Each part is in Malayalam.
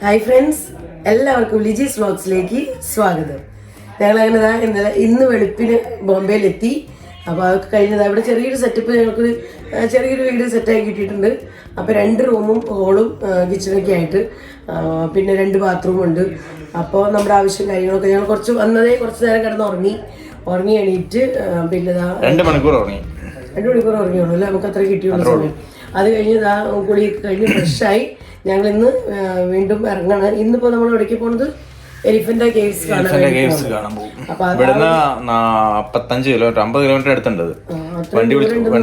ഹായ് ഫ്രണ്ട്സ്, എല്ലാവർക്കും ലിജീസ് വ്ലോഗ്സിലേക്ക് സ്വാഗതം. ഞങ്ങളങ്ങനെ ഇന്ന് വെളുപ്പിന് ബോംബെയിലെത്തി. അപ്പോൾ അതൊക്കെ കഴിഞ്ഞത് അവിടെ ചെറിയൊരു സെറ്റപ്പ് ഞങ്ങൾക്ക് ചെറിയൊരു വീട് സെറ്റാക്കി കിട്ടിയിട്ടുണ്ട്. അപ്പോൾ 2 റൂമും ഹോളും കിച്ചണൊക്കെ ആയിട്ട്, പിന്നെ 2 ബാത്റൂമുണ്ട്. അപ്പോൾ നമ്മുടെ ആവശ്യം കാര്യങ്ങളൊക്കെ ഞങ്ങൾ കുറച്ച് നേരം കിടന്ന് ഉറങ്ങി എണീറ്റ് പിന്നെ 2 മണിക്കൂർ ഉറങ്ങിയുള്ളൂ അല്ലേ, നമുക്ക് അത്ര കിട്ടിയുള്ള സമയം. അത് കഴിഞ്ഞ് കുളിയൊക്കെ കഴിഞ്ഞ് ഫ്രഷായി ഞങ്ങൾ ഇന്ന് വീണ്ടും ഇറങ്ങണം. ഇന്നിപ്പോ നമ്മൾ എവിടേക്ക് പോണത്? എലിഫന്റ് കേവ്സ് കാണാൻ പോകും. അപ്പൊ 45 കിലോമീറ്റർ 50 കിലോമീറ്റർ അടുത്തുണ്ട്. വണ്ടി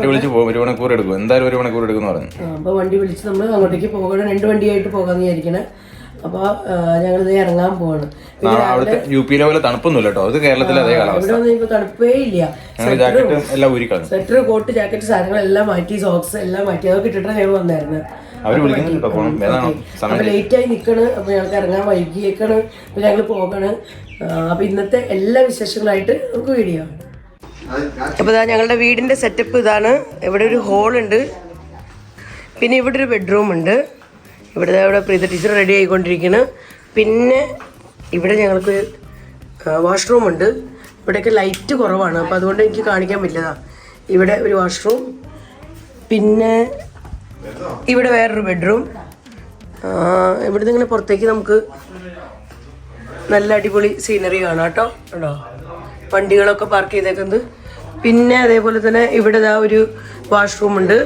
വിളിച്ച് പോകും. 1 മണിക്കൂർ എടുക്കും, എന്തായാലും 1 മണിക്കൂർ എടുക്കും പറഞ്ഞു. അപ്പൊ വണ്ടി വിളിച്ച് നമ്മൾ അങ്ങോട്ടേക്ക് പോകണം. 2 വണ്ടിയായിട്ട് പോകാന്ന് വിചാരിക്കണേ. അപ്പൊ ഞങ്ങളിത് ഇറങ്ങാൻ പോവാണ്. അവിടുത്തെ UP പോലെ തണുപ്പൊന്നുമില്ല കേട്ടോ, അത് കേരളത്തിലെ അതേ കാലാവസ്ഥ. ഇവിടെ ഒന്നും ഇപ്പൊ തണുപ്പേ ഇല്ല. സ്വെറ്റർ, കോട്ട്, ജാക്കറ്റ് സാധനങ്ങളെല്ലാം മാറ്റി, സോക്സ് എല്ലാം മാറ്റി, അതൊക്കെ ഇട്ടിട്ടാണ് ഞങ്ങൾ വന്നായിരുന്നു. അപ്പൊ ലേറ്റായി നിക്കണ്. അപ്പൊ ഞങ്ങൾക്ക് ഇറങ്ങാൻ വൈകിയേക്കാണ്. അപ്പൊ ഞങ്ങൾ പോകണ്. അപ്പൊ ഇന്നത്തെ എല്ലാ വിശേഷങ്ങളായിട്ട് നമുക്ക് വീഡിയോ. അപ്പൊ ഞങ്ങളുടെ വീടിന്റെ സെറ്റപ്പ് ഇതാണ്. ഇവിടെ ഒരു ഹോളുണ്ട്, പിന്നെ ഇവിടെ ഒരു ബെഡ്റൂം ഉണ്ട്. ഇവിടെ പ്രീത ടീച്ചർ റെഡി ആയിക്കൊണ്ടിരിക്കുന്നു. പിന്നെ ഇവിടെ ഞങ്ങൾക്ക് വാഷ്റൂം ഉണ്ട്. ഇവിടെയൊക്കെ ലൈറ്റ് കുറവാണ്, അപ്പോൾ അതുകൊണ്ട് എനിക്ക് കാണിക്കാൻ പറ്റില്ലതാ. ഇവിടെ ഒരു വാഷ്റൂം, പിന്നെ ഇവിടെ വേറൊരു ബെഡ്റൂം. ഇവിടുന്ന് ഇങ്ങനെ പുറത്തേക്ക് നമുക്ക് നല്ല അടിപൊളി സീനറി കാണാം കേട്ടോ. കേട്ടോ, വണ്ടികളൊക്കെ പാർക്ക് ചെയ്തേക്കുന്നത്. പിന്നെ അതേപോലെ തന്നെ ഇവിടെ ഒരു വാഷ്റൂം ഉണ്ട്.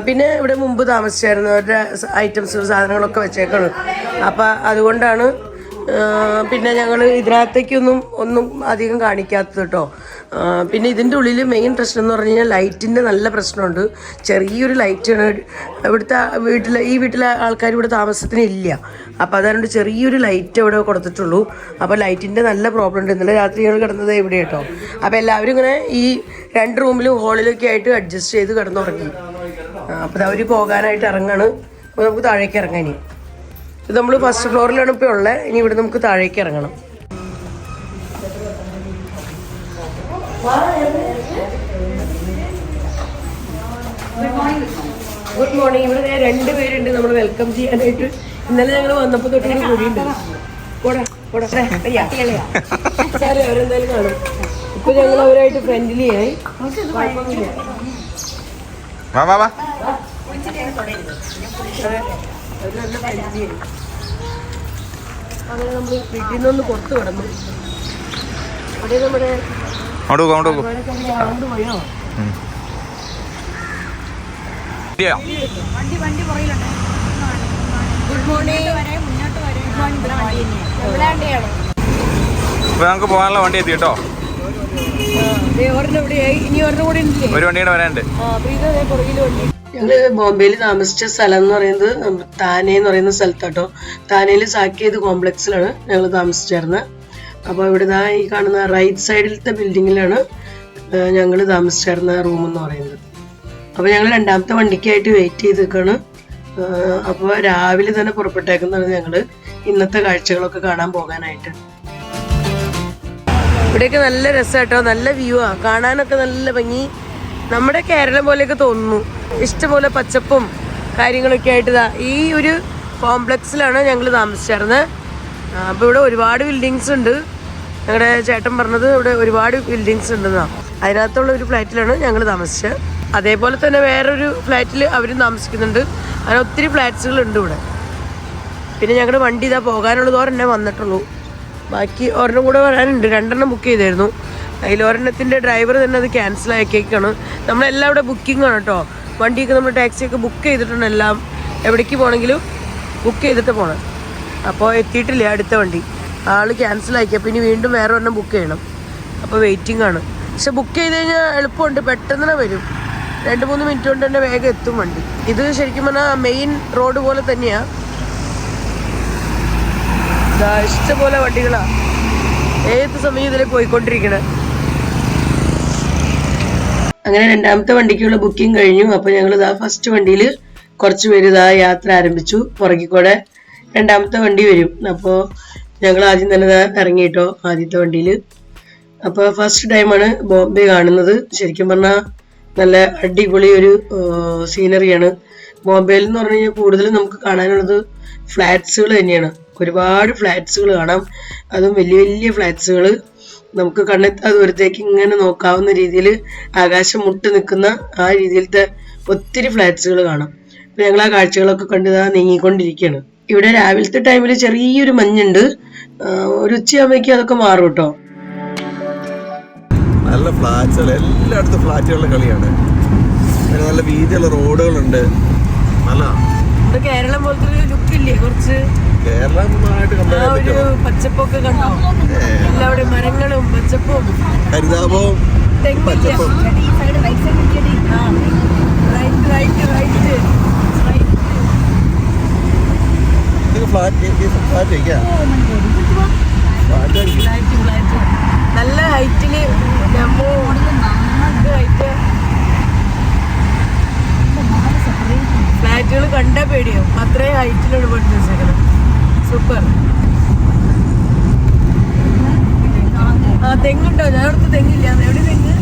പിന്നെ ഇവിടെ മുമ്പ് താമസിച്ചായിരുന്നവരുടെ ഐറ്റംസ് സാധനങ്ങളൊക്കെ വെച്ചേക്കാണ്. അപ്പം അതുകൊണ്ടാണ് പിന്നെ ഞങ്ങൾ ഇതിനകത്തേക്കൊന്നും അധികം കാണിക്കാത്തത് കേട്ടോ. പിന്നെ ഇതിൻ്റെ ഉള്ളിൽ മെയിൻ പ്രശ്നം എന്ന് പറഞ്ഞു കഴിഞ്ഞാൽ ലൈറ്റിൻ്റെ നല്ല പ്രശ്നമുണ്ട്. ചെറിയൊരു ലൈറ്റാണ് ഇവിടുത്തെ ഈ വീട്ടിലെ ആൾക്കാർ ഇവിടെ താമസത്തിനില്ല. അപ്പോൾ അതുകൊണ്ട് ചെറിയൊരു ലൈറ്റ് ഇവിടെ കൊടുത്തിട്ടുള്ളൂ. അപ്പോൾ ലൈറ്റിൻ്റെ നല്ല പ്രോബ്ലം ഉണ്ട്. ഇന്നലെ രാത്രി ഞങ്ങൾ കിടന്നത് ഇവിടെ കേട്ടോ. അപ്പോൾ എല്ലാവരും ഇങ്ങനെ ഈ 2 റൂമിലും ഹോളിലൊക്കെ ആയിട്ട് അഡ്ജസ്റ്റ് ചെയ്ത് കിടന്നുറങ്ങി. അപ്പോൾ അവർ പോകാനായിട്ട് ഇറങ്ങാണ്. അപ്പോൾ നമുക്ക് താഴേക്ക് ഇറങ്ങാൻ. ഇനി ഇത് നമ്മൾ ഫസ്റ്റ് ഫ്ലോറിലാണ് ഇപ്പോൾ ഉള്ളത്. ഇനി ഇവിടെ നമുക്ക് താഴേക്ക് ഇറങ്ങണം. Good morning. ഇവിടെ 2 പേരുണ്ട് നമ്മൾ വെൽക്കം ചെയ്യാനായിട്ട്. ഇന്നലെ ഞങ്ങൾ വന്നപ്പോൾ തൊട്ട് കൂടിയുണ്ട്. അവരെന്തായാലും കാണും. ഇപ്പൊ ഞങ്ങൾ അവരായിട്ട് ഫ്രണ്ട്ലി ആയി. അങ്ങനെ നമ്മൾ വീട്ടിൽ നിന്നൊന്ന് പുറത്ത് കിടന്നു. അവിടെ നമ്മുടെ പോയോ? Good morning. നമുക്ക് പോകാനുള്ള വണ്ടി എത്തി കേട്ടോ. ഒരു വണ്ടിയുടെ വരാനുണ്ട്. ഞങ്ങള് ബോംബെയിൽ താമസിച്ച സ്ഥലം എന്ന് പറയുന്നത് താനെ എന്ന് പറയുന്ന സ്ഥലത്താട്ടോ. താനയിൽ സാക്കേത് കോംപ്ലക്സിലാണ് ഞങ്ങൾ താമസിച്ചിരുന്നത്. അപ്പോൾ ഇവിടെ ഈ കാണുന്ന റൈറ്റ് സൈഡിലത്തെ ബിൽഡിങ്ങിലാണ് ഞങ്ങൾ താമസിച്ചിരുന്ന റൂം എന്ന് പറയുന്നത്. അപ്പോൾ ഞങ്ങൾ 2ാമത്തെ വണ്ടിക്കായിട്ട് വെയിറ്റ് ചെയ്ത് നിൽക്കുകയാണ്. അപ്പോൾ രാവിലെ തന്നെ പുറപ്പെട്ടേക്കുന്നതാണ് ഞങ്ങൾ ഇന്നത്തെ കാഴ്ചകളൊക്കെ കാണാൻ പോകാനായിട്ട്. ഇവിടെയൊക്കെ നല്ല രസമാട്ടോ, നല്ല വ്യൂ ആ, കാണാനൊക്കെ നല്ല ഭംഗി. നമ്മുടെ കേരളം പോലെയൊക്കെ തോന്നുന്നു. ഇഷ്ടംപോലെ പച്ചപ്പും കാര്യങ്ങളൊക്കെ ആയിട്ട് ഈ ഒരു കോംപ്ലക്സിലാണ് ഞങ്ങൾ താമസിച്ചിരുന്നത്. അപ്പോൾ ഇവിടെ ഒരുപാട് ബിൽഡിങ്സ് ഉണ്ട്. ഞങ്ങളുടെ ചേട്ടൻ പറഞ്ഞത് ഇവിടെ ഒരുപാട് ബിൽഡിങ്സ് ഉണ്ടെന്നാണ്. അതിനകത്തുള്ള ഒരു ഫ്ലാറ്റിലാണ് ഞങ്ങൾ താമസിച്ചത്. അതേപോലെ തന്നെ വേറൊരു ഫ്ലാറ്റിൽ അവരും താമസിക്കുന്നുണ്ട്. അങ്ങനെ ഒത്തിരി ഫ്ലാറ്റ്സുകളുണ്ട് ഇവിടെ. പിന്നെ ഞങ്ങളുടെ വണ്ടി പോകാനുള്ളത് ഒരെണ്ണേ വന്നിട്ടുള്ളൂ. ബാക്കി ഒരെണ്ണം കൂടെ വരാനുണ്ട്. 2 ബുക്ക് ചെയ്തായിരുന്നു. അതിലൊരെണ്ണത്തിൻ്റെ ഡ്രൈവർ തന്നെ അത് ക്യാൻസൽ ആക്കിയേക്കാണ്. നമ്മളെല്ലാം ഇവിടെ ബുക്കിംഗ് ആണ് കേട്ടോ. വണ്ടിയൊക്കെ നമ്മൾ ടാക്സിയൊക്കെ ബുക്ക് ചെയ്തിട്ടുണ്ട്. എല്ലാം എവിടേക്ക് പോകണമെങ്കിലും ബുക്ക് ചെയ്തിട്ട് പോകണം. അപ്പോൾ എത്തിയിട്ടില്ല അടുത്ത വണ്ടി. ആൾ ക്യാൻസൽ ആക്കിയപ്പോൾ ഇനി വീണ്ടും വേറെ ഒരെണ്ണം ബുക്ക് ചെയ്യണം. അപ്പോൾ വെയിറ്റിംഗ് ആണ്. പക്ഷെ ബുക്ക് ചെയ്ത് കഴിഞ്ഞാൽ എളുപ്പമുണ്ട്, പെട്ടെന്ന് തന്നെ വരും. 2-3 മിനിറ്റ് കൊണ്ട് തന്നെ വേഗം എത്തും വണ്ടി. ഇത് ശരിക്കും പറഞ്ഞാൽ മെയിൻ റോഡ് പോലെ തന്നെയാണ്. ഇഷ്ടംപോലെ വണ്ടികളാണ് ഏത് സമയം ഇതിൽ പോയിക്കൊണ്ടിരിക്കണേ. അങ്ങനെ 2ാമത്തെ വണ്ടിക്കുള്ള ബുക്കിംഗ് കഴിഞ്ഞു. അപ്പോൾ ഞങ്ങൾ ഫസ്റ്റ് വണ്ടിയിൽ കുറച്ച് പേര് യാത്ര ആരംഭിച്ചു. പുറകിക്കൂടെ 2ാമത്തെ വണ്ടി വരും. അപ്പോൾ ഞങ്ങൾ ആദ്യം തന്നെ ഇറങ്ങിയിട്ടോ ആദ്യത്തെ വണ്ടിയിൽ. അപ്പോൾ ഫസ്റ്റ് ടൈമാണ് ബോംബെ കാണുന്നത്. ശരിക്കും പറഞ്ഞാൽ നല്ല അടിപൊളി ഒരു സീനറിയാണ്. ബോംബെയിൽ എന്ന് പറഞ്ഞു കഴിഞ്ഞാൽ കൂടുതലും നമുക്ക് കാണാനുള്ളത് ഫ്ലാറ്റ്സുകൾ തന്നെയാണ്. ഒരുപാട് ഫ്ലാറ്റ്സുകൾ കാണാം. അതും വലിയ വലിയ ഫ്ലാറ്റ്സുകൾ. നമുക്ക് കണ്ണെത്താ ദൂരത്തേക്ക് ഇങ്ങനെ നോക്കാവുന്ന രീതിയിൽ ആകാശം മുട്ട് നിൽക്കുന്ന ആ രീതിയിലത്തെ ഒത്തിരി ഫ്ലാറ്റ്സുകൾ കാണാം. അപ്പം ഞങ്ങൾ ആ കാഴ്ചകളൊക്കെ കണ്ട് നീങ്ങിക്കൊണ്ടിരിക്കുകയാണ്. ഇവിടെ രാവിലത്തെ ടൈമിൽ ചെറിയൊരു മഞ്ഞുണ്ട്. ഒരു ഉച്ചയാകുമ്പോഴേക്കും അതൊക്കെ മാറും കേട്ടോ. നല്ല ഫ്ലാറ്റുകൾ, എല്ലായിടത്തും ഫ്ലാറ്റുകളുടെ കളിയാണ്. നല്ല വീതിയുള്ള റോഡുകളുണ്ട്. നല്ല കേരളം പോലത്തെ ഒരു ലുക്ക് ഇല്ലേ? കുറച്ച് കേരളമായിട്ട് ഒരു പച്ചപ്പൊക്കെ കണ്ടോ? എല്ലാവിടെ മരങ്ങളും പച്ചപ്പും ഹരിതാപവും പച്ചപ്പും. നല്ല ഹൈറ്റില് ഫ്ലാറ്റുകൾ കണ്ടാ പേടിയാവും. അത്രയും ഹൈറ്റിലാണ് പണിത് വെച്ചേക്കണം. സൂപ്പർ. ആ തെങ്ങുണ്ടോ? ഞാൻ അടുത്ത് തെങ്ങില്ല. എവിടെ തെങ്ങ്?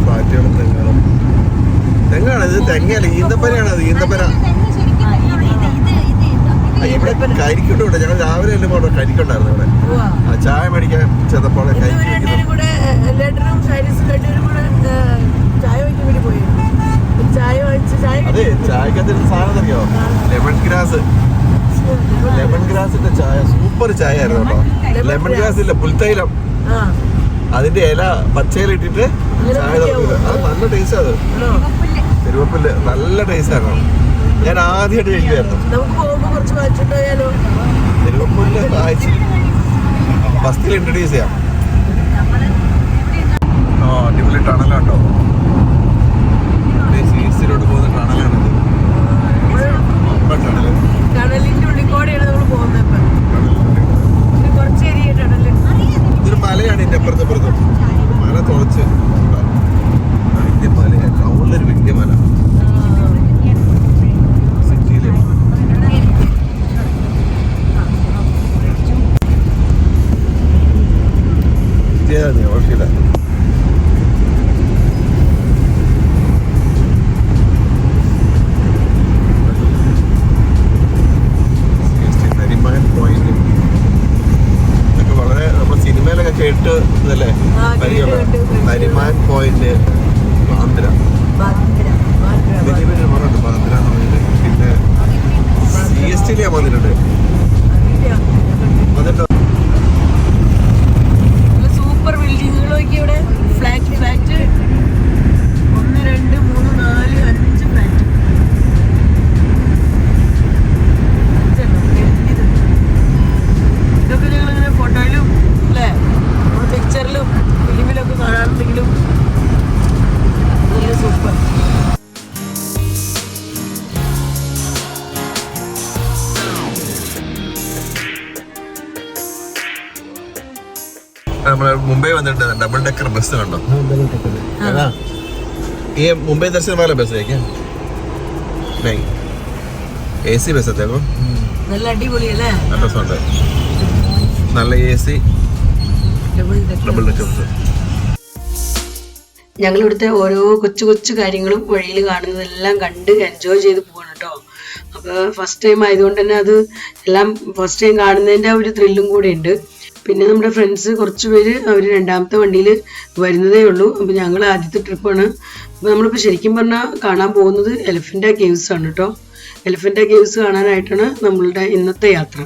ഫ്ലാറ്റുകളും തെങ്ങുകളും. തെങ്ങാണ് ഇത്, തെങ്ങല്ല, ഈന്തപ്പനയാണ് അത്. ഈന്തപ്പന ഇവിടെ കരിക്കുണ്ട്. ഇവിടെ ഞങ്ങൾ രാവിലെ എല്ലാം കൊണ്ട് കരിക്കുണ്ടായിരുന്നു. ഇവിടെ ചായ മേടിക്കാൻ ചെന്നപ്പോൾ അതെ ചായക്കകത്ത് സാധനം അറിയോ? ലെമൺ ഗ്രാസിന്റെ ചായ സൂപ്പർ ചായ ആയിരുന്നു കേട്ടോ. ലെമൺ ഗ്രാസ് ഇല്ല, പുൽത്തൈലം, അതിന്റെ ഇല പച്ചയില ഇട്ടിട്ട് ചായ തണുപ്പില്ല. അത് നല്ല ടേസ്റ്റ്. അത് തിരുവപ്പുല്ല് നല്ല ടേസ്റ്റ് ആണ്. ഞാൻ ആദ്യമായിട്ട് കഴിക്കുമായിരുന്നു തിരുവപ്പുല്ല്. ഫസ്റ്റിൽ ഇൻട്രൊഡ്യൂസ് ചെയ്യാം. അടിപൊളി ടണലാട്ടോ. സീറ്റ്സിലോട്ട് പോകുന്ന ടണലാണിത്. ടണലിന്റെ ഉള്ളിക്കോടെയാണ് നമ്മൾ പോകുന്നത്. ഇതൊരു മലയാണ്. ഇതിന്റെ അപ്പുറത്തും മല തുളച്ച് വലിയ മലയാണ്. ടൗണിലൊരു വലിയ മല. സിറ്റിയില് ഓർക്കില്ല. കേട്ട് ഇതല്ലേ നരിമാൻ പോയിന്റ്, ബാന്ദ്ര. ബാന്ദ്ര എന്ന് പറഞ്ഞിട്ട്. പിന്നെ CST ഞാൻ വന്നിട്ടുണ്ട്. സൂപ്പർ ബിൽഡിങ്ങുകളൊക്കെ ഇവിടെ. Flat 1, 2, 3, 4, 5 flat. ഇതൊക്കെ ഞങ്ങളിങ്ങനെ ഫോട്ടോയിലും അല്ലേ പിക്ചറിലും ഫിലിമിലൊക്കെ കാണാറുണ്ടെങ്കിലും നല്ല സൂപ്പർ. നമ്മള് മുംബൈ വന്നിട്ട് ഡബിൾ ഡെക്കർ ബസ് കണ്ടോ? ഈ മുംബൈ ദർശൻ वाला बस है क्या? नहीं, AC ബസ് അല്ലേ? നല്ല അടിപൊളിയല്ലേ? നല്ല രസമുണ്ട്. നല്ല AC ഡബിൾ ഡെക്കർ ബസ്. ഞങ്ങൾ ഇവിടുത്തെ ഓരോ കൊച്ചു കൊച്ചു കാര്യങ്ങളും വഴിയിൽ കാണുന്നതെല്ലാം കണ്ട് എൻജോയ് ചെയ്ത് പോവാണ് കേട്ടോ. അപ്പോൾ ഫസ്റ്റ് ടൈം ആയതുകൊണ്ട് തന്നെ അത് എല്ലാം ഫസ്റ്റ് ടൈം കാണുന്നതിൻ്റെ ഒരു ത്രില്ലും കൂടെ ഉണ്ട്. പിന്നെ നമ്മുടെ ഫ്രണ്ട്സ് കുറച്ച് പേര് അവർ രണ്ടാമത്തെ വണ്ടിയിൽ വരുന്നതേ ഉള്ളൂ. അപ്പോൾ ഞങ്ങൾ ആദ്യത്തെ ട്രിപ്പാണ്. അപ്പോൾ നമ്മളിപ്പോൾ ശരിക്കും പറഞ്ഞാൽ കാണാൻ പോകുന്നത് എലിഫൻ്റ കേവ്സ് ആണ് കേട്ടോ. എലിഫൻ്റ കേവ്സ് കാണാനായിട്ടാണ് നമ്മളുടെ ഇന്നത്തെ യാത്ര.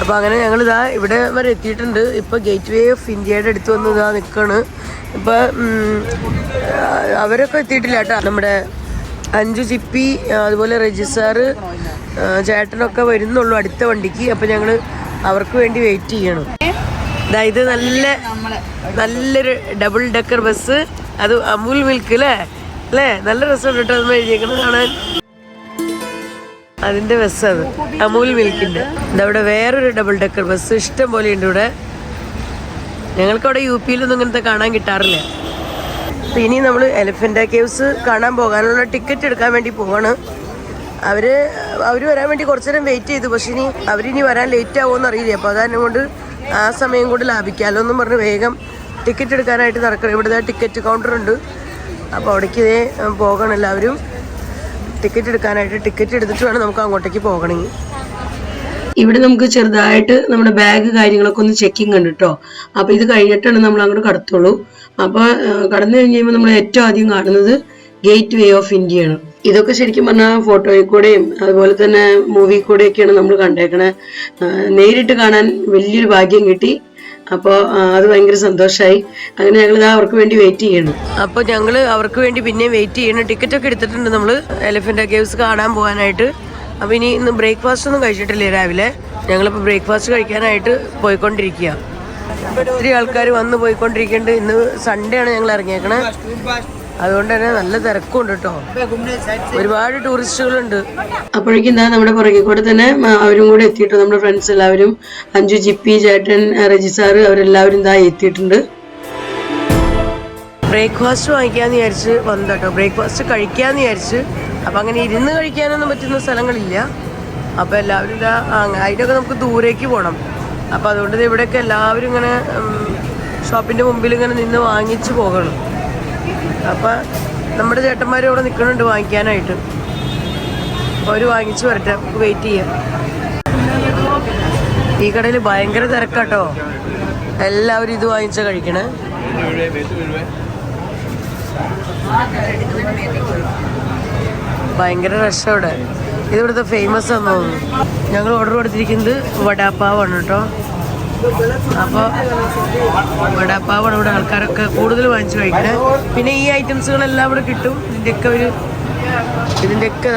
അപ്പോൾ അങ്ങനെ ഞങ്ങളിതാ ഇവിടെ വരെ എത്തിയിട്ടുണ്ട്. ഇപ്പോൾ ഗേറ്റ് വേ ഓഫ് ഇന്ത്യയുടെ അടുത്ത് വന്ന് ഇതാ നിൽക്കുകയാണ്. ഇപ്പോൾ അവരൊക്കെ എത്തിയിട്ടില്ല കേട്ടോ. നമ്മുടെ അഞ്ചു ചിപ്പി അതുപോലെ രജിസാറ് ചേട്ടനൊക്കെ വരുന്നുള്ളൂ അടുത്ത വണ്ടിക്ക്. അപ്പോൾ ഞങ്ങൾ അവർക്ക് വേണ്ടി വെയിറ്റ് ചെയ്യണം. ഇത് നല്ലൊരു ഡബിൾ ഡെക്കർ ബസ്. അത് അമൂൽ മിൽക്ക് അല്ലേ? നല്ല രസമുണ്ട് കേട്ടോ. അത് എഴുതിയേക്കുന്നത് കാണാൻ. അതിൻ്റെ ബസ് അത് അമൂൽ മിൽക്കിൻ്റെ. ഇതവിടെ വേറൊരു ഡബിൾ ഡെക്കർ ബസ് ഇഷ്ടം പോലെ ഉണ്ട് ഇവിടെ. ഞങ്ങൾക്കവിടെ UP-യിലൊന്നും ഇങ്ങനത്തെ കാണാൻ കിട്ടാറില്ല. അപ്പോൾ ഇനി നമ്മൾ എലിഫൻ്റ കേവ്സ് കാണാൻ പോകാനുള്ള ടിക്കറ്റ് എടുക്കാൻ വേണ്ടി പോവാണ്. അവർ വരാൻ വേണ്ടി കുറച്ചു നേരം വെയിറ്റ് ചെയ്തു. പക്ഷെ അവരിനി വരാൻ ലേറ്റ് ആവുമെന്ന് അറിയില്ല. അപ്പോൾ അതാണ് കൊണ്ട് ആ സമയം കൊണ്ട് ലാഭിക്കാമല്ലോ എന്നും പറഞ്ഞ് വേഗം ടിക്കറ്റ് എടുക്കാനായിട്ട് നടക്കണം. ഇവിടുത്തെ ടിക്കറ്റ് കൗണ്ടറുണ്ട്. അപ്പോൾ അവിടേക്ക് പോകണം എല്ലാവരും ടിക്കറ്റ് എടുക്കാനായിട്ട്. ടിക്കറ്റ് എടുത്തിട്ട് വേണം നമുക്ക് അങ്ങോട്ടേക്ക് പോകണമെങ്കിൽ. ഇവിടെ നമുക്ക് ചെറുതായിട്ട് നമ്മുടെ ബാഗ് കാര്യങ്ങളൊക്കെ ഒന്ന് ചെക്കിങ് ഉണ്ട് കേട്ടോ. അപ്പോൾ ഇത് കഴിഞ്ഞിട്ടാണ് നമ്മൾ അങ്ങോട്ട് കടത്തുള്ളൂ. അപ്പോൾ കടന്നു കഴിഞ്ഞ് കഴിയുമ്പോൾ നമ്മൾ ഏറ്റവും ആദ്യം കാണുന്നത് ഗേറ്റ് വേ ഓഫ് ഇന്ത്യയാണ്. ഇതൊക്കെ ശരിക്കും പറഞ്ഞാൽ ഫോട്ടോയിൽ കൂടെയും അതുപോലെ തന്നെ മൂവി കൂടെയൊക്കെയാണ് നമ്മൾ കണ്ടേക്കണേ. നേരിട്ട് കാണാൻ വലിയൊരു ഭാഗ്യം കിട്ടി. അപ്പോൾ അത് ഭയങ്കര സന്തോഷമായി. അങ്ങനെ ഞങ്ങൾ അവർക്ക് വേണ്ടി വെയിറ്റ് ചെയ്യണം. അപ്പോൾ ഞങ്ങൾ അവർക്ക് വേണ്ടി പിന്നെ വെയിറ്റ് ചെയ്യണം. ടിക്കറ്റൊക്കെ എടുത്തിട്ടുണ്ട് നമ്മൾ എലിഫന്റ് കേവ്സ് കാണാൻ പോകാനായിട്ട്. അപ്പോൾ ഇന്ന് ബ്രേക്ക്ഫാസ്റ്റ് ഒന്നും കഴിച്ചിട്ടില്ലേ രാവിലെ. ഞങ്ങളിപ്പോൾ ബ്രേക്ക്ഫാസ്റ്റ് കഴിക്കാനായിട്ട് പോയിക്കൊണ്ടിരിക്കുക. ഒത്തിരി ആൾക്കാർ വന്ന് പോയിക്കൊണ്ടിരിക്കുന്നുണ്ട്. ഇന്ന് സൺഡേ ആണ് ഞങ്ങൾ ഇറങ്ങിയേക്കണേ. അതുകൊണ്ട് തന്നെ നല്ല തിരക്കുണ്ട് കേട്ടോ. ഒരുപാട് ടൂറിസ്റ്റുകളുണ്ട്. അപ്പോഴേക്കും എന്താ നമ്മുടെ പുറകെ കൂടെ തന്നെ അവരും കൂടെ എത്തിയിട്ട് നമ്മുടെ ഫ്രണ്ട്സ് എല്ലാവരും അഞ്ചു, ജിപ്പി, ചേട്ടൻ, റജി സാറ് അവരെല്ലാവരും ഇതാ എത്തിയിട്ടുണ്ട്. ബ്രേക്ക്ഫാസ്റ്റ് വാങ്ങിക്കാന്ന് വിചാരിച്ച് വന്നു കേട്ടോ. ബ്രേക്ക്ഫാസ്റ്റ് കഴിക്കാന്ന് വിചാരിച്ച്. അപ്പം അങ്ങനെ ഇരുന്ന് കഴിക്കാനൊന്നും പറ്റുന്ന സ്ഥലങ്ങളില്ല. അപ്പോൾ എല്ലാവരും ഇതാ അതിനൊക്കെ നമുക്ക് ദൂരേക്ക് പോകണം. അപ്പോൾ അതുകൊണ്ട് ഇവിടെയൊക്കെ എല്ലാവരും ഇങ്ങനെ ഷോപ്പിൻ്റെ മുമ്പിൽ ഇങ്ങനെ നിന്ന് വാങ്ങിച്ച് പോകണം. അപ്പം നമ്മുടെ ചേട്ടന്മാരും ഇവിടെ നിൽക്കുന്നുണ്ട് വാങ്ങിക്കാനായിട്ട്. അപ്പോൾ അവർ വാങ്ങിച്ച് വരട്ടെ, നമുക്ക് വെയിറ്റ് ചെയ്യാം. ഈ കടയിൽ ഭയങ്കര തിരക്കാട്ടോ. എല്ലാവരും ഇത് വാങ്ങിച്ചാൽ കഴിക്കണേ. ഭയങ്കര റഷ് അവിടെ. ഇതിവിടുത്തെ ഫേമസ് ആണെന്ന് തോന്നുന്നു. ഞങ്ങൾ ഓർഡർ കൊടുത്തിരിക്കുന്നത് വടാപ്പാവാണ് കേട്ടോ. അപ്പോൾ വടാപ്പാവാണ് ഇവിടെ ആൾക്കാരൊക്കെ കൂടുതൽ വാങ്ങിച്ച് കഴിക്കണേ. പിന്നെ ഈ ഐറ്റംസുകളെല്ലാം ഇവിടെ കിട്ടും. ഇതിൻ്റെയൊക്കെ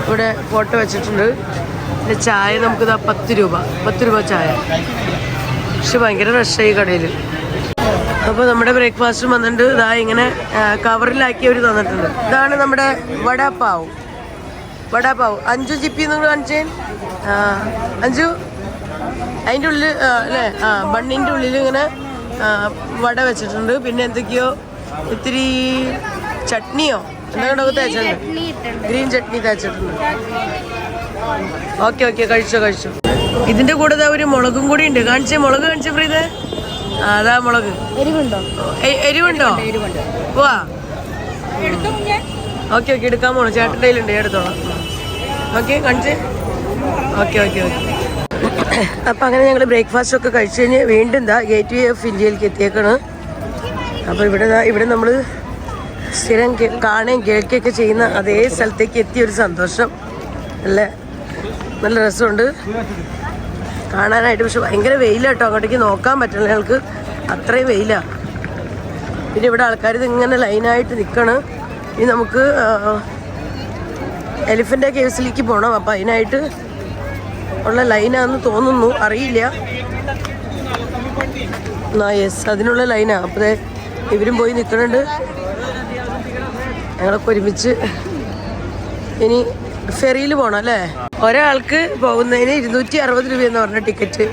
ഇവിടെ ഫോട്ടോ വെച്ചിട്ടുണ്ട്. പിന്നെ ചായ നമുക്കിതാ 10 രൂപ ചായ. പക്ഷെ ഭയങ്കര റഷായി കടയിൽ. അപ്പോൾ നമ്മുടെ ബ്രേക്ക്ഫാസ്റ്റും വന്നിട്ടുണ്ട്. ഇതാ ഇങ്ങനെ കവറിലാക്കി അവർ തന്നിട്ടുണ്ട്. ഇതാണ് നമ്മുടെ വടാപ്പാവ്. 5 ജിപ്പി നിങ്ങൾ കാണിച്ചേ. 5 അതിൻ്റെ ഉള്ളിൽ അല്ലേ ബണ്ണിൻ്റെ ഉള്ളിൽ ഇങ്ങനെ വട വെച്ചിട്ടുണ്ട്. പിന്നെ എന്തൊക്കെയോ ഇത്തിരി ചട്നിയോ എന്തൊക്കെ തേച്ചിട്ടുണ്ട്. ഗ്രീൻ ചട്നി തേച്ചിട്ടുണ്ട്. ഓക്കെ കഴിച്ചു. ഇതിൻ്റെ കൂടെ ഒരു മുളകും കൂടി ഉണ്ട്. മുളക് കാണിച്ച പ്രീത്. അതാ മുളക്. എരിവുണ്ടോ? പോവാ. ഓക്കെ എടുക്കാൻ പോണു. ചേട്ടൻ്റെ കയ്യിലുണ്ട്, എടുത്തോളാം. ഓക്കെ കാണിച്ചേ. ഓക്കെ. അപ്പം അങ്ങനെ ഞങ്ങൾ ബ്രേക്ക്ഫാസ്റ്റ് ഒക്കെ കഴിച്ച് കഴിഞ്ഞ് വീണ്ടും ഗേറ്റ് വേ ഓഫ് ഇന്ത്യയിലേക്ക് എത്തിയേക്കാണ്. അപ്പോൾ ഇവിടെ നമ്മൾ സ്ഥിരം കാണുകയും കേൾക്കുകയൊക്കെ ചെയ്യുന്ന അതേ സ്ഥലത്തേക്ക് എത്തിയൊരു സന്തോഷം. നല്ല രസമുണ്ട് കാണാനായിട്ട്. പക്ഷെ ഭയങ്കര വെയിലാട്ടോ. അങ്ങോട്ടേക്ക് നോക്കാൻ പറ്റില്ല ഞങ്ങൾക്ക്, അത്രയും വെയിലാണ്. പിന്നെ ഇവിടെ ആൾക്കാർ ഇതിങ്ങനെ ലൈനായിട്ട് നിൽക്കണം. ഇനി നമുക്ക് എലിഫന്റ് കേവ്സിലേക്ക് പോകണം. അപ്പം അതിനായിട്ട് ഉള്ള ലൈനാന്ന് തോന്നുന്നു, അറിയില്ല. യെസ്, അതിനുള്ള ലൈനാണ്. അപ്പോൾ ഇവരും പോയി നിൽക്കുന്നുണ്ട്. ഞങ്ങളൊക്കെ ഒരുമിച്ച് ഇനി ഫെറിയിൽ പോകണം അല്ലേ. ഒരാൾക്ക് പോകുന്നതിന് 260 രൂപയെന്ന് പറഞ്ഞ ടിക്കറ്റ്.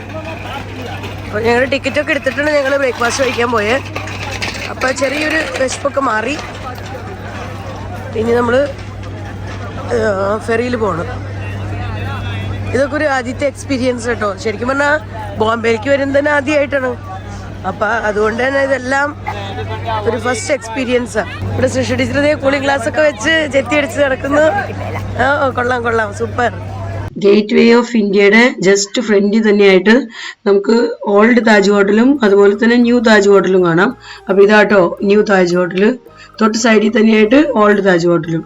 അപ്പോൾ ഞങ്ങൾ ടിക്കറ്റൊക്കെ എടുത്തിട്ടാണ് ഞങ്ങൾ ബ്രേക്ക്ഫാസ്റ്റ് കഴിക്കാൻ പോയത്. അപ്പോൾ ചെറിയൊരു വിശപ്പൊക്കെ മാറി. ഇനി നമ്മൾ ഫെറിയിൽ പോകണം. ഇതൊക്കെ ഒരു ആദ്യത്തെ എക്സ്പീരിയൻസ് കേട്ടോ. ശരിക്കും പറഞ്ഞാൽ ബോംബെയിലേക്ക് വരുന്നത് തന്നെ ആദ്യമായിട്ടാണ്. അപ്പം അതുകൊണ്ട് തന്നെ ഇതെല്ലാം ഒരു ഫസ്റ്റ് എക്സ്പീരിയൻസാണ്. ഇവിടെ സൃഷ്ടി ടീച്ചർ കൂളിംഗ് ഗ്ലാസ് ഒക്കെ വെച്ച് ചെത്തി അടിച്ച് നടക്കുന്നു. കൊള്ളാം, സൂപ്പർ. ഗേറ്റ് വേ ഓഫ് ഇന്ത്യയുടെ ജസ്റ്റ് ഫ്രണ്ടിൽ തന്നെയായിട്ട് നമുക്ക് ഓൾഡ് താജ് ഹോട്ടലും അതുപോലെ തന്നെ ന്യൂ താജ് ഹോട്ടലും കാണാം. അപ്പോൾ ഇതാട്ടോ ന്യൂ താജ് ഹോട്ടൽ. തൊട്ട് സൈഡിൽ തന്നെയായിട്ട് ഓൾഡ് താജ് ഹോട്ടലും.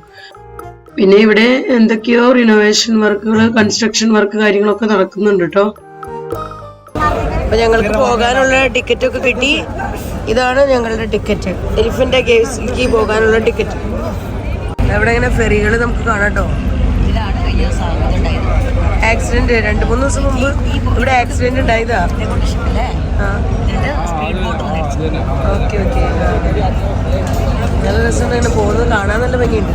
പിന്നെ ഇവിടെ എന്തൊക്കെയോ റിനോവേഷൻ വർക്കുകൾ, കൺസ്ട്രക്ഷൻ വർക്ക് കാര്യങ്ങളൊക്കെ നടക്കുന്നുണ്ട് കേട്ടോ. അപ്പൊ ഞങ്ങൾക്ക് പോകാനുള്ള ടിക്കറ്റ് ഒക്കെ കിട്ടി. ഇതാണ് ഞങ്ങളുടെ ടിക്കറ്റ്, എലിഫന്റ് കേവ്സിലേക്ക് പോകാനുള്ള ടിക്കറ്റ്. അവിടെ ഇങ്ങനെ ഫെറികൾ നമുക്ക് കാണാം കേട്ടോ. ആക്സിഡന്റ് 2-3 ദിവസം മുമ്പ് ഇവിടെ ആക്സിഡന്റ് ഉണ്ടായതാ. ഓക്കെ നല്ല രസമുണ്ട്. ഇങ്ങനെ പോകുന്നത് കാണാൻ നല്ല ഭംഗിയുണ്ട്.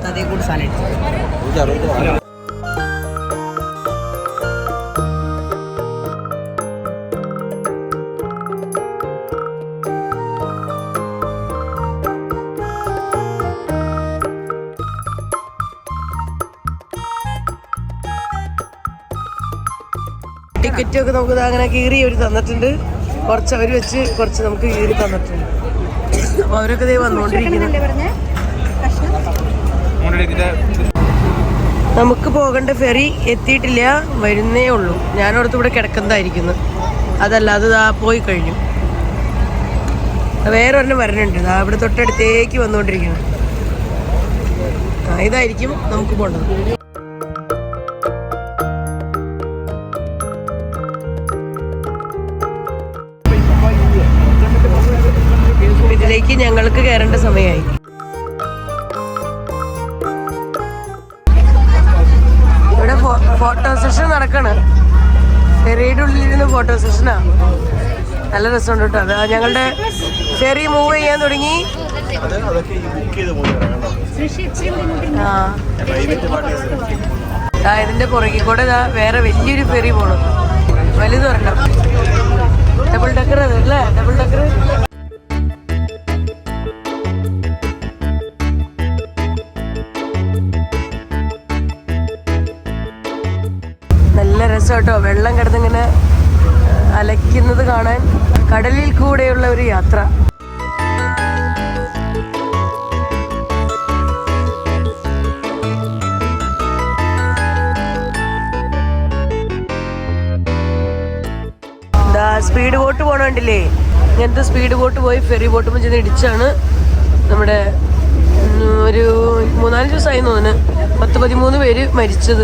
അതേ കൂടി സാധനം. ടിക്കറ്റും ഒക്കെ നമുക്ക് അങ്ങനെ കീറി അവർ തന്നിട്ടുണ്ട്. കുറച്ച് അവർ വെച്ച് കുറച്ച് നമുക്ക് കീറി തന്നിട്ടുണ്ട്. അപ്പോൾ അവരൊക്കെ ഇതേ വന്നുകൊണ്ടിരിക്കുന്നു. നമുക്ക് പോകേണ്ട ഫെറി എത്തിയിട്ടില്ല, വരുന്നേ ഉള്ളൂ. ഞാനോടത്ത് ഇവിടെ കിടക്കുന്നതായിരിക്കുന്നു. അതല്ല, അത് പോയി കഴിഞ്ഞു. വേറെ ഒരെണ്ണം വരണുണ്ട്, അവിടെ തൊട്ടടുത്തേക്ക് വന്നുകൊണ്ടിരിക്കുന്നു. ഇതായിരിക്കും നമുക്ക് പോകേണ്ടത്. ഇതിലേക്ക് ഞങ്ങൾക്ക് കയറേണ്ട സമയമായി. ഇവിടെ ഫോട്ടോ സെഷൻ നടക്കാണ്. ഫെറിയുടെ ഉള്ളിലിരുന്ന് ഫോട്ടോ സെഷനാ. നല്ല രസമുണ്ട് കേട്ടോ. അത് ഞങ്ങളുടെ ഫെറി മൂവ് ചെയ്യാൻ തുടങ്ങി. ഇതിന്റെ പുറകിൽ കൂടെ വേറെ വലിയൊരു ഫെറി പോണു. വലുത് വരണം. ഡബിൾ ഡക്കർ അല്ലേ? Double decker. നല്ല രസം കേട്ടോ, വെള്ളം കിടന്നിങ്ങനെ അലയ്ക്കുന്നത് കാണാൻ. കടലിൽ കൂടെയുള്ള ഒരു യാത്ര. സ്പീഡ് ബോട്ട് പോകണണ്ടില്ലേ? ഇങ്ങനത്തെ സ്പീഡ് ബോട്ട് പോയി ഫെറി ബോട്ടുമ്പോൾ ചെന്ന് ഇടിച്ചാണ് നമ്മുടെ ഒരു 3-4 ദിവസമായി തോന്നുന്നു 10-13 പേര് മരിച്ചത്.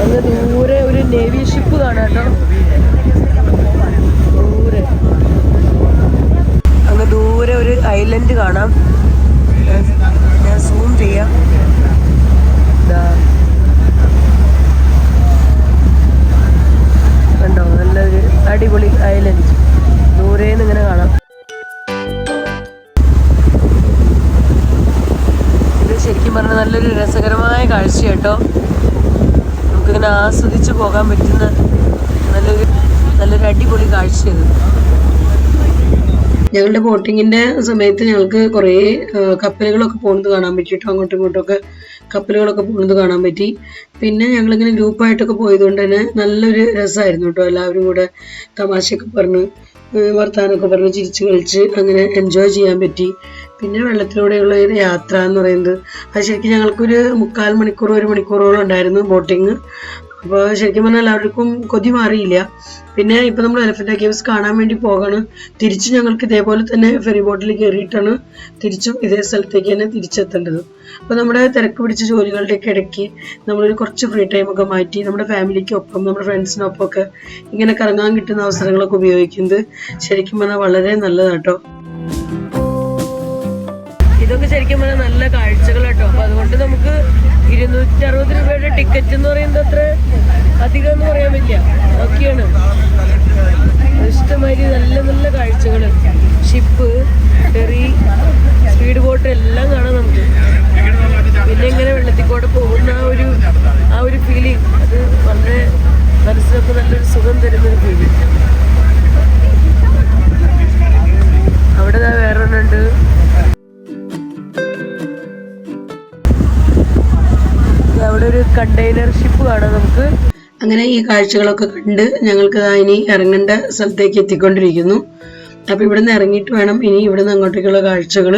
അങ്ങ് ദൂരെ ഒരു നേവി ഷിപ്പ് കാണാം കേട്ടോ. അങ്ങ് ദൂരെ ഒരു ഐലൻഡ് കാണാം. ഞാൻ സൂം ചെയ്യാം. കണ്ടോ, നല്ലൊരു അടിപൊളി ഐലൻഡ് ദൂരേന്ന് ഇങ്ങനെ കാണാം. ഇത് ശരിക്കും പറഞ്ഞാൽ നല്ലൊരു രസകരമായ കാഴ്ച കേട്ടോ. നമുക്കിങ്ങനെ ആസ്വദിച്ച് പോകാൻ പറ്റുന്ന നല്ലൊരു അടിപൊളി കാഴ്ച ഇത്. ഞങ്ങളുടെ ബോട്ടിങ്ങിൻ്റെ സമയത്ത് ഞങ്ങൾക്ക് കുറേ കപ്പലുകളൊക്കെ പോകുന്നത് കാണാൻ പറ്റി കേട്ടോ. അങ്ങോട്ടും ഇങ്ങോട്ടൊക്കെ കപ്പലുകളൊക്കെ പോകുന്നത് കാണാൻ പറ്റി. പിന്നെ ഞങ്ങളിങ്ങനെ ഗ്രൂപ്പായിട്ടൊക്കെ പോയതുകൊണ്ട് തന്നെ നല്ലൊരു രസമായിരുന്നു കേട്ടോ. എല്ലാവരും കൂടെ തമാശയൊക്കെ പറഞ്ഞ് വർത്താനമൊക്കെ പറഞ്ഞ് ചിരിച്ച് കളിച്ച് അങ്ങനെ എൻജോയ് ചെയ്യാൻ പറ്റി. പിന്നെ വെള്ളത്തിലൂടെയുള്ള ഒരു യാത്ര എന്ന് പറയുന്നത് അത് ശരിക്കും ഞങ്ങൾക്കൊരു 3/4 മണിക്കൂർ 1 മണിക്കൂറോളം ഉണ്ടായിരുന്നു ബോട്ടിങ്. അപ്പോൾ ശരിക്കും പറഞ്ഞാൽ എല്ലാവർക്കും കൊതി മാറിയില്ല. പിന്നെ ഇപ്പം നമ്മൾ എലഫന്റ് കേവ്സ് കാണാൻ വേണ്ടി പോകാണ്. തിരിച്ച് ഞങ്ങൾക്ക് ഇതേപോലെ തന്നെ ഫെറി ബോട്ടിൽ കയറിയിട്ടാണ് തിരിച്ചും ഇതേ സ്ഥലത്തേക്ക് തന്നെ തിരിച്ചെത്തേണ്ടത്. അപ്പോൾ നമ്മുടെ തിരക്ക് പിടിച്ച ജോലികളുടെയൊക്കെ ഇടയ്ക്ക് നമ്മളൊരു കുറച്ച് ഫ്രീ ടൈമൊക്കെ മാറ്റി നമ്മുടെ ഫാമിലിക്കൊപ്പം നമ്മുടെ ഫ്രണ്ട്സിനൊപ്പം ഒക്കെ ഇങ്ങനെ കറങ്ങാൻ കിട്ടുന്ന അവസരങ്ങളൊക്കെ ഉപയോഗിക്കുന്നത് ശരിക്കും പറഞ്ഞാൽ വളരെ നല്ലതാട്ടോ. ഇതൊക്കെ ശരിക്കും പറഞ്ഞാൽ നല്ല കാഴ്ചകൾ കേട്ടോ. അപ്പോൾ അതുകൊണ്ട് നമുക്ക് 260 രൂപയുടെ ടിക്കറ്റ് എന്ന് പറയുന്നത് അത്ര അധികം എന്ന് പറയാൻ പറ്റില്ല. ഒക്കെയാണ് ഇഷ്ടമാതിരി നല്ല നല്ല കാഴ്ചകൾ. ഷിപ്പ്, ഫെറി, സ്പീഡ് ബോട്ട് എല്ലാം കാണാം നമുക്ക്. പിന്നെ ഇങ്ങനെ വെള്ളത്തിൽക്കൂടെ പോകുന്ന ആ ഒരു ഫീലിംഗ് അത് വളരെ മനസ്സിനൊക്കെ നല്ലൊരു സുഖം തരുന്നൊരു ഫീലിംഗ്. അവിടെ വേറൊന്നുണ്ട്. അവിടെ ഒരു കണ്ടെയ്നർ ഷിപ്പ് കാണാം നമുക്ക്. അങ്ങനെ ഈ കാഴ്ചകളൊക്കെ കണ്ട് ഞങ്ങൾക്ക് ഇനി ഇറങ്ങേണ്ട സ്ഥലത്തേക്ക് എത്തിക്കൊണ്ടിരിക്കുന്നു. അപ്പോൾ ഇവിടെ നിന്ന് ഇറങ്ങിയിട്ട് വേണം ഇനി ഇവിടെ നിന്ന് അങ്ങോട്ടേക്കുള്ള കാഴ്ചകൾ.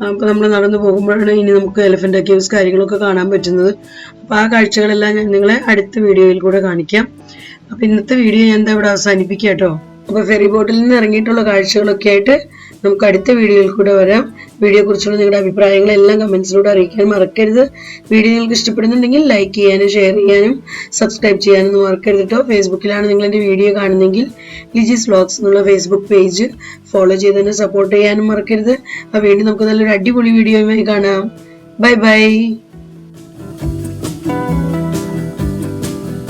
അപ്പോൾ നമ്മൾ നടന്നു പോകുമ്പോഴാണ് ഇനി നമുക്ക് എലഫന്റ് കേവ്സ് കാര്യങ്ങളൊക്കെ കാണാൻ പറ്റുന്നത്. അപ്പോൾ ആ കാഴ്ചകളെല്ലാം ഞാൻ നിങ്ങളെ അടുത്ത വീഡിയോയിൽ കൂടെ കാണിക്കാം. അപ്പോൾ ഇന്നത്തെ വീഡിയോ ഞാൻ എന്താ ഇവിടെ അവസാനിപ്പിക്കാം കേട്ടോ. അപ്പോൾ ഫെറി ബോട്ടിൽ നിന്ന് ഇറങ്ങിയിട്ടുള്ള കാഴ്ചകളൊക്കെ ആയിട്ട് നമുക്ക് അടുത്ത വീഡിയോയിൽ കൂടെ വരാം. വീഡിയോയെക്കുറിച്ചുള്ള നിങ്ങളുടെ അഭിപ്രായങ്ങളെല്ലാം കമൻസിലൂടെ അറിയിക്കാൻ മറക്കരുത്. വീഡിയോ നിങ്ങൾക്ക് ഇഷ്ടപ്പെടുന്നുണ്ടെങ്കിൽ ലൈക്ക് ചെയ്യാനും ഷെയർ ചെയ്യാനും സബ്സ്ക്രൈബ് ചെയ്യാനൊന്നും മറക്കരുത് കേട്ടോ. ഫേസ്ബുക്കിലാണ് നിങ്ങൾ എൻ്റെ വീഡിയോ കാണുന്നതെങ്കിൽ ലിജീസ് വ്ലോഗ്സ് എന്നുള്ള ഫേസ്ബുക്ക് പേജ് ഫോളോ ചെയ്ത് തന്നെ സപ്പോർട്ട് ചെയ്യാനും മറക്കരുത്. അപ്പോൾ വീണ്ടും നമുക്ക് നല്ലൊരു അടിപൊളി വീഡിയോയുമായി കാണാം. Bye bye.